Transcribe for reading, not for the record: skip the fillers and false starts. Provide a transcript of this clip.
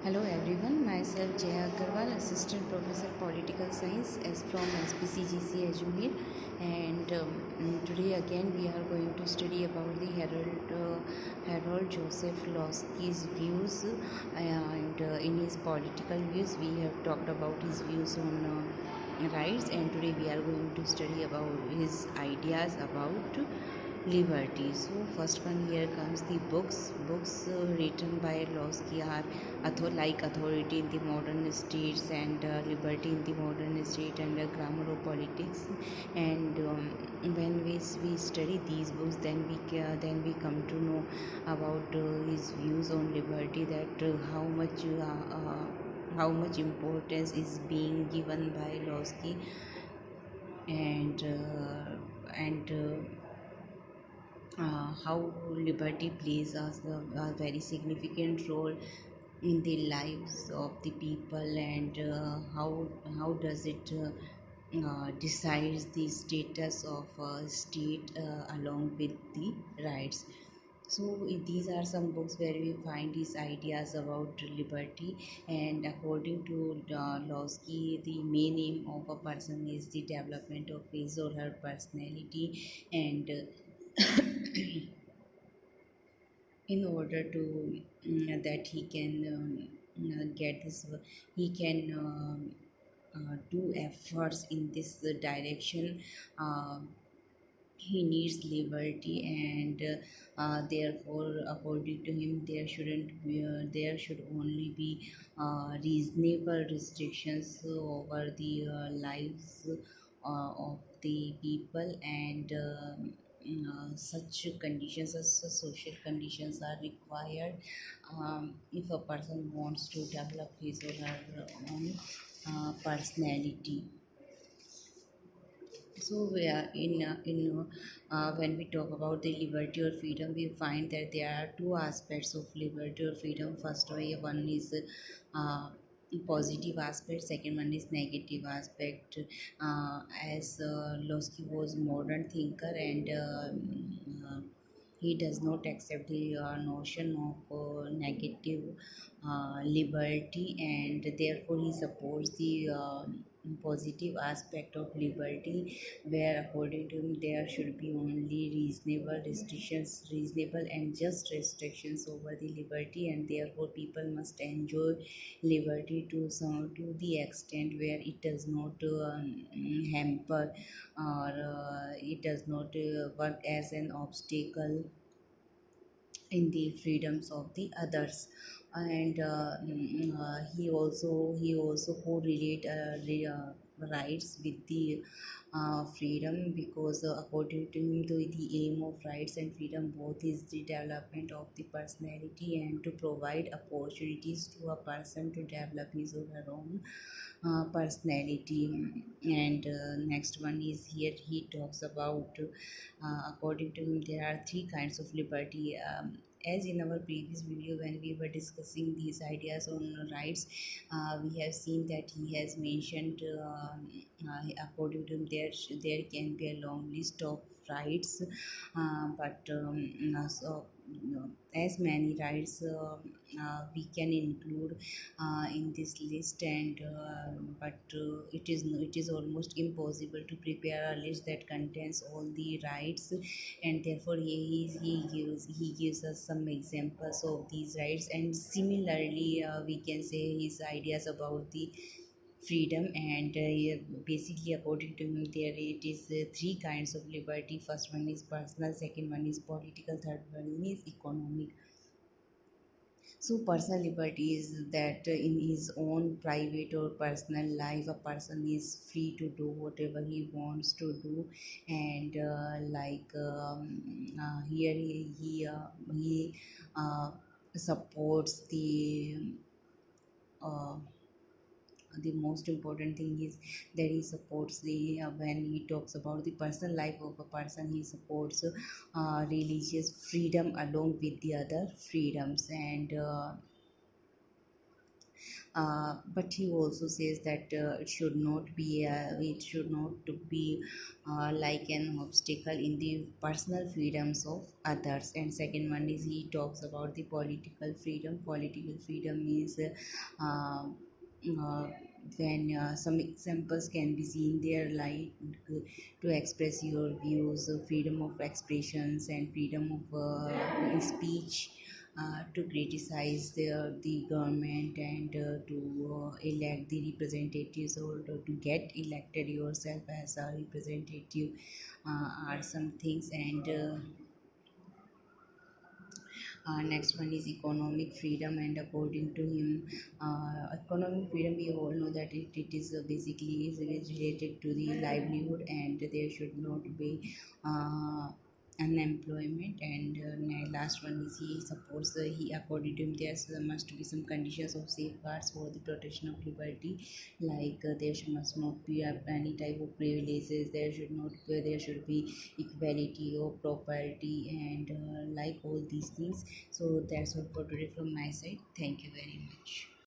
Hello everyone, myself Jaya Agarwal, Assistant Professor Political Science as from SPCGC Ajmer, and today again we are going to study about the Harold Joseph Losky's views, and in his political views we have talked about his views on rights, and today we are going to study about his ideas about liberty. So first one, here comes the books written by Losky are like Authority in the Modern States and Liberty in the Modern State and Grammar of Politics. And when we study these books, then we come to know about his views on liberty, that how much importance is being given by Losky, and how liberty plays a very significant role in the lives of the people, and how does it decides the status of a state along with the rights. So these are some books where we find his ideas about liberty, and according to Losky, the main aim of a person is the development of his or her personality, and in order to that he can get this, he can do efforts in this direction. He needs liberty, and therefore according to him there should only be reasonable restrictions over the lives of the people, and such conditions as social conditions are required if a person wants to develop his or her own personality. So we are when we talk about the liberty or freedom, we find that there are two aspects of liberty or freedom. First way, one is positive aspect, second one is negative aspect. As Losky was modern thinker, and he does not accept the notion of negative liberty, and therefore he supports the positive aspect of liberty, where according to him there should be only reasonable and just restrictions over the liberty, and therefore people must enjoy liberty to the extent where it does not hamper, or it does not work as an obstacle in the freedoms of the others. And he also correlate rights with the freedom, because according to him, the aim of rights and freedom both is the development of the personality, and to provide opportunities to a person to develop his or her own personality. And next one is, here he talks about according to him there are three kinds of liberty. As in our previous video when we were discussing these ideas on rights, we have seen that he has mentioned, according to him there can be a long list of rights, but as many rights we can include in this list, and it is almost impossible to prepare a list that contains all the rights, and therefore he gives us some examples of these rights. And similarly we can say his ideas about the freedom, and yeah, basically according to him there it is three kinds of liberty. First one is personal, second one is political, third one is economic. So personal liberty is that in his own private or personal life, a person is free to do whatever he wants to do, and here he supports uh, the most important thing is that he supports the when he talks about the personal life of a person, he supports religious freedom along with the other freedoms, and but he also says that it should not to be like an obstacle in the personal freedoms of others. And second one is he talks about the political freedom. Political freedom is uh, when some examples can be seen there, like to express your views, freedom of expressions and freedom of speech, to criticize the government, and to elect the representatives, or to get elected yourself as a representative, are some things. And next one is economic freedom, and according to him, economic freedom, we all know that it is basically is related to the livelihood, and there should not be unemployment. And last one is he supports he according to him there must be some conditions of safeguards for the protection of liberty, like must not be any type of privileges, there should be equality of property, and like all these things. So that's all for today from my side. Thank you very much.